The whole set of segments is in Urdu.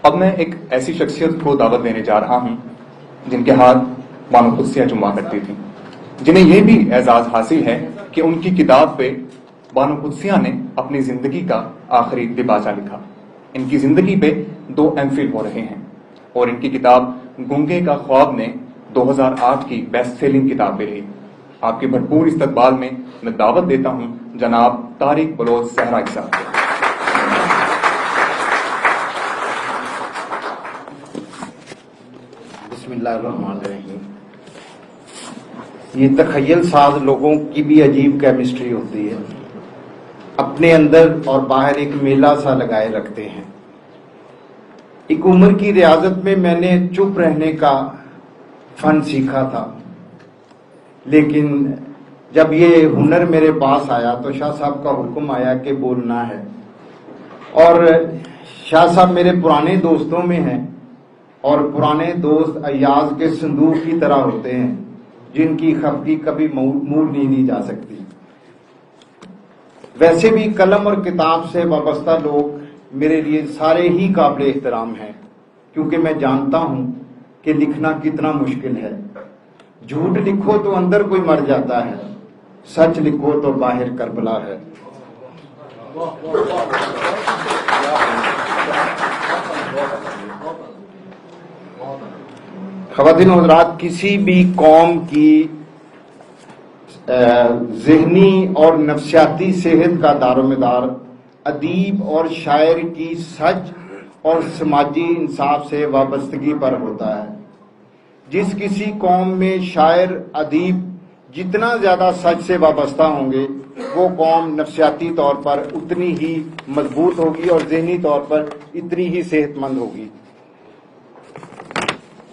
اب میں ایک ایسی شخصیت کو دعوت دینے جا رہا ہوں جن کے ہاتھ بانو قدسیہ چما کرتی تھیں، جنہیں یہ بھی اعزاز حاصل ہے کہ ان کی کتاب پہ بانو قدسیہ نے اپنی زندگی کا آخری دباچہ لکھا۔ ان کی زندگی پہ 2 MPhil ہو رہے ہیں اور ان کی کتاب گنگے کا خواب نے 2008 کی بیسٹ سیلنگ کتاب بھی رہی۔ آپ کے بھرپور استقبال میں دعوت دیتا ہوں جناب طارق بلوچ صحرائی صاحب کو۔ بسم اللہ الرحمن الرحیم۔ یہ تخیل ساز لوگوں کی بھی عجیب کیمسٹری ہوتی ہے، اپنے اندر اور باہر ایک میلہ سا لگائے رکھتے ہیں۔ ایک عمر کی ریاضت میں میں نے چپ رہنے کا فن سیکھا تھا، لیکن جب یہ ہنر میرے پاس آیا تو شاہ صاحب کا حکم آیا کہ بولنا ہے، اور شاہ صاحب میرے پرانے دوستوں میں ہیں، اور پرانے دوست ایاز کے صندوق کی طرح ہوتے ہیں جن کی خفگی کبھی مول نہیں جا سکتی۔ ویسے بھی قلم اور کتاب سے وابستہ لوگ میرے لیے سارے ہی قابل احترام ہیں، کیونکہ میں جانتا ہوں کہ لکھنا کتنا مشکل ہے۔ جھوٹ لکھو تو اندر کوئی مر جاتا ہے، سچ لکھو تو باہر کربلا ہے۔ خواتین و حضرات، کسی بھی قوم کی ذہنی اور نفسیاتی صحت کا دار و مدار ادیب اور شاعر کی سچ اور سماجی انصاف سے وابستگی پر ہوتا ہے۔ جس کسی قوم میں شاعر ادیب جتنا زیادہ سچ سے وابستہ ہوں گے، وہ قوم نفسیاتی طور پر اتنی ہی مضبوط ہوگی اور ذہنی طور پر اتنی ہی صحت مند ہوگی۔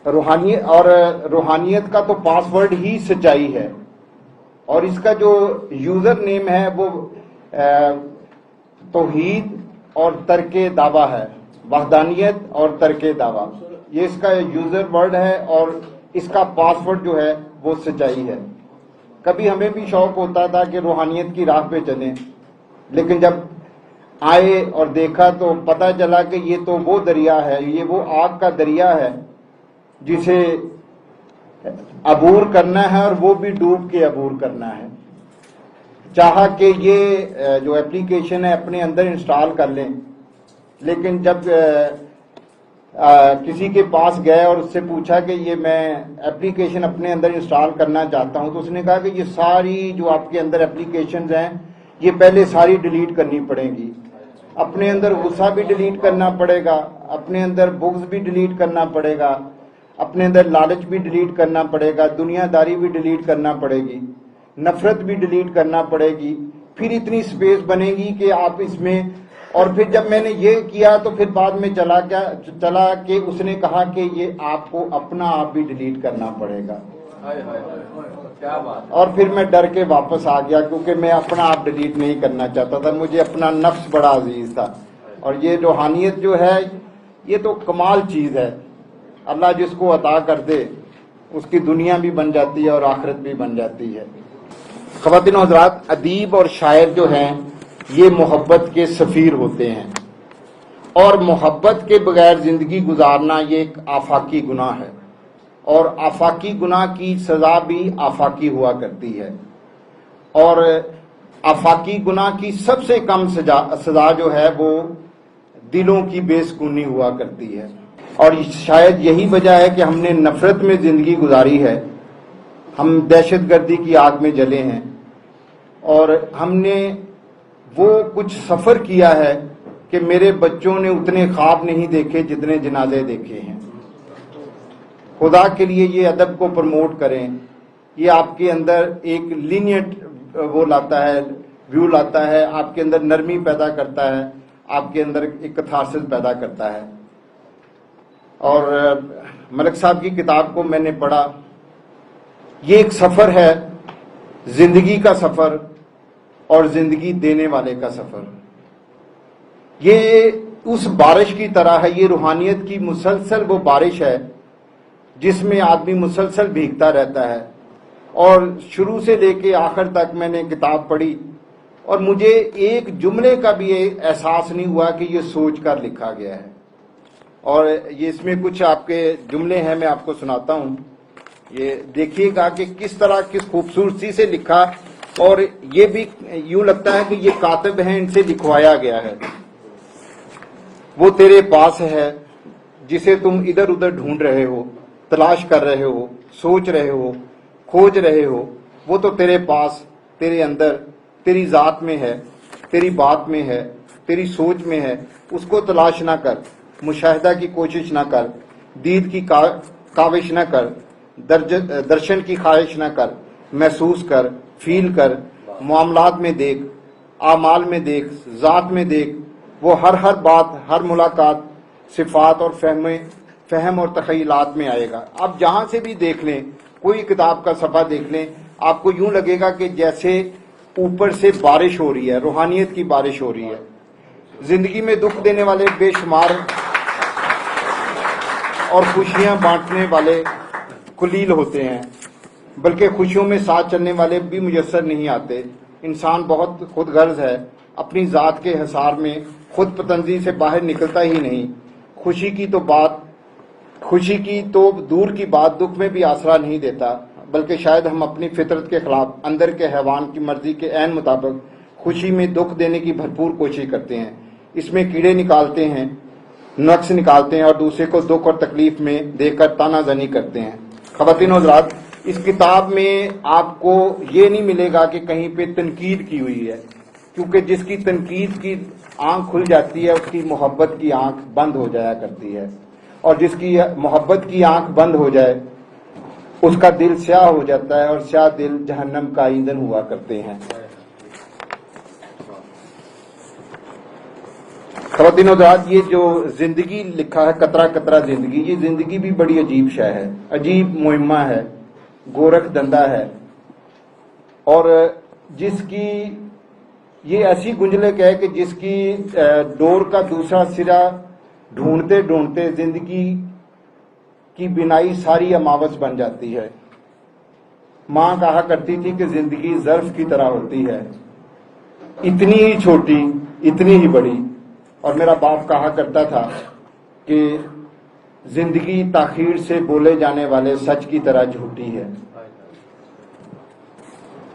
روحانیت کا تو پاس ورڈ ہی سچائی ہے، اور اس کا جو یوزر نیم ہے وہ توحید اور ترک دعویٰ ہے، وحدانیت اور ترک دعویٰ، یہ اس کا یوزر ورڈ ہے، اور اس کا پاس ورڈ جو ہے وہ سچائی ہے۔ کبھی ہمیں بھی شوق ہوتا تھا کہ روحانیت کی راہ پہ چلیں، لیکن جب آئے اور دیکھا تو پتہ چلا کہ یہ تو وہ دریا ہے، یہ وہ آگ کا دریا ہے جسے عبور کرنا ہے، اور وہ بھی ڈوب کے عبور کرنا ہے۔ چاہا کہ یہ جو اپلیکیشن ہے اپنے اندر انسٹال کر لیں، لیکن جب کسی کے پاس گئے اور اس سے پوچھا کہ یہ میں اپلیکیشن اپنے اندر انسٹال کرنا چاہتا ہوں، تو اس نے کہا کہ یہ ساری جو آپ کے اندر اپلیکیشنز ہیں یہ پہلے ساری ڈیلیٹ کرنی پڑیں گی۔ اپنے اندر غصہ بھی ڈیلیٹ کرنا پڑے گا، اپنے اندر بغض بھی ڈیلیٹ کرنا پڑے گا، اپنے اندر لالچ بھی ڈیلیٹ کرنا پڑے گا، دنیا داری بھی ڈیلیٹ کرنا پڑے گی، نفرت بھی ڈیلیٹ کرنا پڑے گی، پھر اتنی سپیس بنے گی کہ آپ اس میں۔ اور پھر جب میں نے یہ کیا تو پھر بعد میں چلا کہ اس نے کہا کہ یہ آپ کو اپنا آپ بھی ڈیلیٹ کرنا پڑے گا، اور پھر میں ڈر کے واپس آ گیا، کیونکہ میں اپنا آپ ڈیلیٹ نہیں کرنا چاہتا تھا، مجھے اپنا نفس بڑا عزیز تھا۔ اور یہ روحانیت جو ہے یہ تو کمال چیز ہے، اللہ جس کو عطا کر دے اس کی دنیا بھی بن جاتی ہے اور آخرت بھی بن جاتی ہے۔ خواتین و حضرات، ادیب اور شاعر جو ہیں یہ محبت کے سفیر ہوتے ہیں، اور محبت کے بغیر زندگی گزارنا یہ ایک آفاقی گناہ ہے، اور آفاقی گناہ کی سزا بھی آفاقی ہوا کرتی ہے، اور آفاقی گناہ کی سب سے کم سزا جو ہے وہ دلوں کی بے سکونی ہوا کرتی ہے۔ اور شاید یہی وجہ ہے کہ ہم نے نفرت میں زندگی گزاری ہے، ہم دہشت گردی کی آگ میں جلے ہیں، اور ہم نے وہ کچھ سفر کیا ہے کہ میرے بچوں نے اتنے خواب نہیں دیکھے جتنے جنازے دیکھے ہیں۔ خدا کے لیے یہ ادب کو پروموٹ کریں، یہ آپ کے اندر ایک لینیٹ وہ لاتا ہے، ویو لاتا ہے، آپ کے اندر نرمی پیدا کرتا ہے، آپ کے اندر ایک کتھارسس پیدا کرتا ہے۔ اور ملک صاحب کی کتاب کو میں نے پڑھا، یہ ایک سفر ہے، زندگی کا سفر اور زندگی دینے والے کا سفر۔ یہ اس بارش کی طرح ہے، یہ روحانیت کی مسلسل وہ بارش ہے جس میں آدمی مسلسل بھیگتا رہتا ہے، اور شروع سے لے کے آخر تک میں نے کتاب پڑھی اور مجھے ایک جملے کا بھی احساس نہیں ہوا کہ یہ سوچ کر لکھا گیا ہے۔ اور یہ اس میں کچھ آپ کے جملے ہیں، میں آپ کو سناتا ہوں. یہ دیکھیے گا کہ کس طرح کس خوبصورتی سے لکھا، اور یہ بھی یوں لگتا ہے کہ یہ کاتب ہیں، ان سے لکھوایا گیا ہے. وہ تیرے پاس ہے جسے تم ادھر ادھر ڈھونڈ رہے ہو، تلاش کر رہے ہو، سوچ رہے ہو، کھوج رہے ہو. وہ تو تیرے پاس، تیرے اندر، تیری ذات میں ہے، تیری بات میں ہے، تیری سوچ میں ہے. اس کو تلاش نہ کر، مشاہدہ کی کوشش نہ کر، دید کی کاوش نہ کر، درشن کی خواہش نہ کر. محسوس کر، فیل کر، معاملات میں دیکھ، اعمال میں دیکھ، ذات میں دیکھ. وہ ہر بات، ہر ملاقات صفات اور فہم اور تخیلات میں آئے گا. آپ جہاں سے بھی دیکھ لیں، کوئی کتاب کا صفحہ دیکھ لیں، آپ کو یوں لگے گا کہ جیسے اوپر سے بارش ہو رہی ہے، روحانیت کی بارش ہو رہی ہے. زندگی میں دکھ دینے والے بے شمار اور خوشیاں بانٹنے والے قلیل ہوتے ہیں، بلکہ خوشیوں میں ساتھ چلنے والے بھی میسر نہیں آتے. انسان بہت خود غرض ہے، اپنی ذات کے حصار میں خود پتنزی سے باہر نکلتا ہی نہیں. خوشی کی تو دور کی بات، دکھ میں بھی آسرا نہیں دیتا، بلکہ شاید ہم اپنی فطرت کے خلاف، اندر کے حیوان کی مرضی کے عین مطابق خوشی میں دکھ دینے کی بھرپور کوشش کرتے ہیں. اس میں کیڑے نکالتے ہیں، نقص نکالتے ہیں، اور دوسرے کو دکھ اور تکلیف میں دیکھ کر تانا زنی کرتے ہیں. خواتین و حضرات، اس کتاب میں آپ کو یہ نہیں ملے گا کہ کہیں پہ تنقید کی ہوئی ہے، کیونکہ جس کی تنقید کی آنکھ کھل جاتی ہے، اس کی محبت کی آنکھ بند ہو جایا کرتی ہے. اور جس کی محبت کی آنکھ بند ہو جائے، اس کا دل سیاہ ہو جاتا ہے، اور سیاہ دل جہنم کا ایندھن ہوا کرتے ہیں. خواتین و حضرات، یہ جو زندگی لکھا ہے، قطرہ قطرہ زندگی، یہ زندگی بھی بڑی عجیب شے ہے، عجیب مہمہ ہے، گورکھ دندہ ہے. اور جس کی یہ ایسی گنجلک ہے کہ جس کی ڈور کا دوسرا سرا ڈھونڈتے ڈھونڈتے زندگی کی بنائی ساری اماوس بن جاتی ہے. ماں کہا کرتی تھی کہ زندگی ظرف کی طرح ہوتی ہے، اتنی ہی چھوٹی، اتنی ہی بڑی. اور میرا باپ کہا کرتا تھا کہ زندگی تاخیر سے بولے جانے والے سچ کی طرح جھوٹی ہے.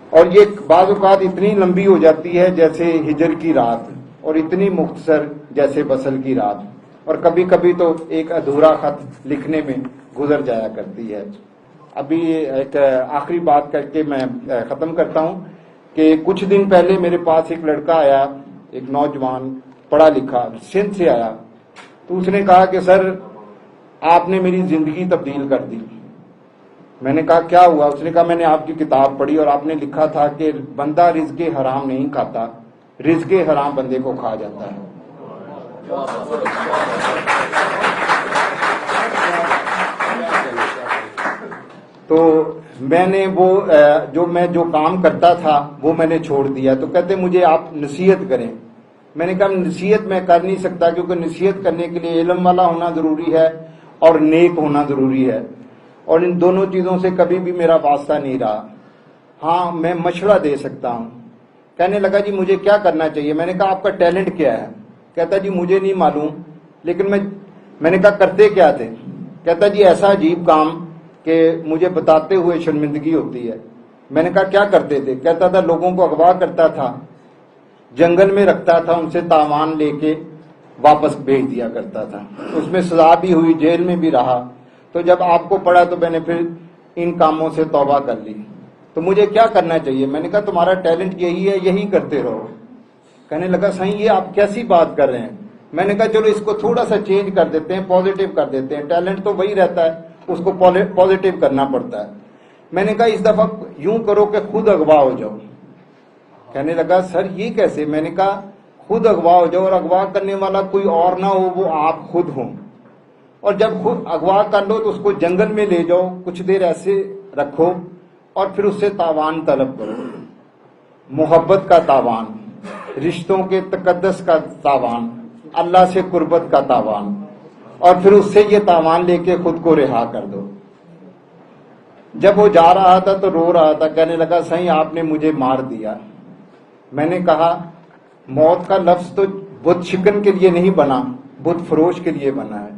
اور یہ بعض اوقات اتنی لمبی ہو جاتی ہے جیسے ہجر کی رات، اور اتنی مختصر جیسے وصل کی رات، اور کبھی کبھی تو ایک ادھورا خط لکھنے میں گزر جایا کرتی ہے. ابھی ایک آخری بات کر کے میں ختم کرتا ہوں کہ کچھ دن پہلے میرے پاس ایک لڑکا آیا، ایک نوجوان پڑھا لکھا، سندھ سے آیا. تو اس نے کہا کہ سر، آپ نے میری زندگی تبدیل کر دی. میں نے کہا کیا ہوا؟ اس نے کہا میں نے آپ کی کتاب پڑھی اور آپ نے لکھا تھا کہ بندہ رزق حرام نہیں کھاتا، رزق حرام بندے کو کھا جاتا ہے. تو میں نے جو کام کرتا تھا وہ میں نے چھوڑ دیا. تو کہتے مجھے آپ نصیحت کریں. میں نے کہا نصیحت میں کر نہیں سکتا، کیونکہ نصیحت کرنے کے لیے علم والا ہونا ضروری ہے اور نیک ہونا ضروری ہے، اور ان دونوں چیزوں سے کبھی بھی میرا واسطہ نہیں رہا. ہاں، میں مشورہ دے سکتا ہوں. کہنے لگا جی مجھے کیا کرنا چاہیے؟ میں نے کہا آپ کا ٹیلنٹ کیا ہے؟ کہتا جی مجھے نہیں معلوم، لیکن میں نے کہا کرتے کیا تھے؟ کہتا جی ایسا عجیب کام کہ مجھے بتاتے ہوئے شرمندگی ہوتی ہے. میں نے کہا کیا کرتے تھے؟ کہتا تھا لوگوں کو اغوا کرتا تھا، جنگل میں رکھتا تھا، ان سے تاوان لے کے واپس بھیج دیا کرتا تھا. اس میں سزا بھی ہوئی، جیل میں بھی رہا. تو جب آپ کو پڑھا تو میں نے پھر ان کاموں سے توبہ کر لی. تو مجھے کیا کرنا چاہیے؟ میں نے کہا تمہارا ٹیلنٹ یہی ہے، یہی کرتے رہو. کہنے لگا صحیح یہ آپ کیسی بات کر رہے ہیں؟ میں نے کہا چلو اس کو تھوڑا سا چینج کر دیتے ہیں، پازیٹیو کر دیتے ہیں. ٹیلنٹ تو وہی رہتا ہے، اس کو پازیٹیو کرنا پڑتا ہے. میں نے کہا اس دفعہ یوں کرو کہ خود اغوا ہو جاؤ. کہنے لگا سر یہ کیسے؟ میں نے کہا خود اغوا ہو جاؤ، اور اغوا کرنے والا کوئی اور نہ ہو، وہ آپ خود ہوں. اور جب خود اغوا کر لو تو اس کو جنگل میں لے جاؤ، کچھ دیر ایسے رکھو، اور پھر اس سے تاوان طلب کرو. محبت کا تاوان، رشتوں کے تقدس کا تاوان، اللہ سے قربت کا تاوان، اور پھر اس سے یہ تاوان لے کے خود کو رہا کر دو. جب وہ جا رہا تھا تو رو رہا تھا. کہنے لگا صحیح آپ نے مجھے مار دیا. میں نے کہا موت کا لفظ تو بت شکن کے لیے نہیں بنا، بت فروش کے لیے بنا ہے.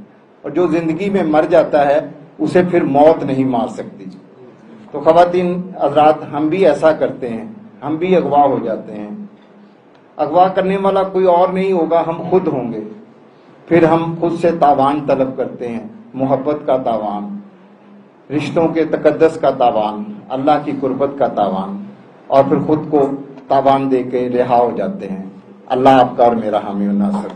اور جو زندگی میں مر جاتا ہے اسے پھر موت نہیں مار سکتی. تو خواتین حضرات، ہم بھی ایسا کرتے ہیں، ہم بھی اغوا ہو جاتے ہیں. اغوا کرنے والا کوئی اور نہیں ہوگا، ہم خود ہوں گے. پھر ہم خود سے تاوان طلب کرتے ہیں، محبت کا تاوان، رشتوں کے تقدس کا تاوان، اللہ کی قربت کا تاوان، اور پھر خود کو تاوان دے کے رہا ہو جاتے ہیں. اللہ آپ کا اور میرا حامی و ناصر.